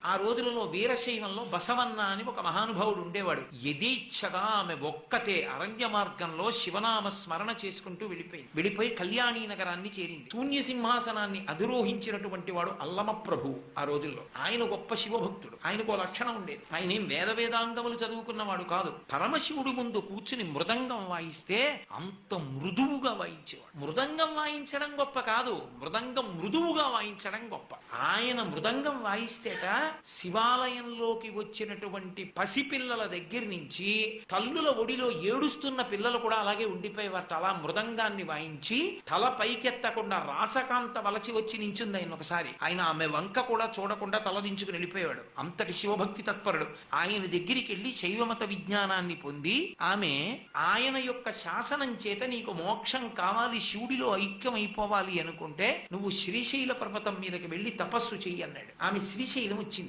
ఆ రోజులలో వీరశైవంలో బసవన్న అని ఒక మహానుభావుడు ఉండేవాడు. యథేచ్ఛగా ఆమె ఒక్కతే అరణ్య మార్గంలో శివనామ స్మరణ చేసుకుంటూ వెళ్ళిపోయి కళ్యాణీ నగరాన్ని చేరింది. శూన్య సింహాసనాన్ని అధిరోహించినటువంటి వాడు అల్లమ ప్రభు. ఆ రోజుల్లో ఆయన గొప్ప శివభక్తుడు. ఆయనకు లక్షణం ఉండేది. ఆయన ఏం వేదాంగములు చదువుకున్నవాడు కాదు. పరమశివుడి ముందు కూర్చుని మృదంగం వాయిస్తే అంత మృదువుగా వాయించేవాడు. మృదంగం వాయించడం గొప్ప కాదు, మృదంగం మృదువుగా వాయించడం గొప్ప. ఆయన మృదంగం వాయిస్తేట శివాలయంలోకి వచ్చినటువంటి పసిపిల్లల దగ్గర నుంచి తల్లుల ఒడిలో ఏడుస్తున్న పిల్లలు కూడా అలాగే ఉండిపోయేవారు. అలా మృదంగాన్ని వాయించి తల పైకెత్తకుండా రాచకాంత వలచి వచ్చి నించుంది ఆయన ఒకసారి. ఆయన ఆమె వంక కూడా చూడకుండా తలదించుకుని వెళ్ళిపోయాడు. అంతటి శివభక్తి తత్పరుడు. ఆయన దగ్గరికి వెళ్లి శైవమత విజ్ఞానాన్ని పొంది ఆమె ఆయన యొక్క శాసనం చేత నీకు మోక్షం కావాలి, శివుడిలో ఐక్యం అయిపోవాలి అనుకుంటే నువ్వు శ్రీశైల పర్వతం మీదకి వెళ్లి తపస్సు చెయ్యి అన్నాడు. ఆమె శ్రీశైలం వచ్చింది.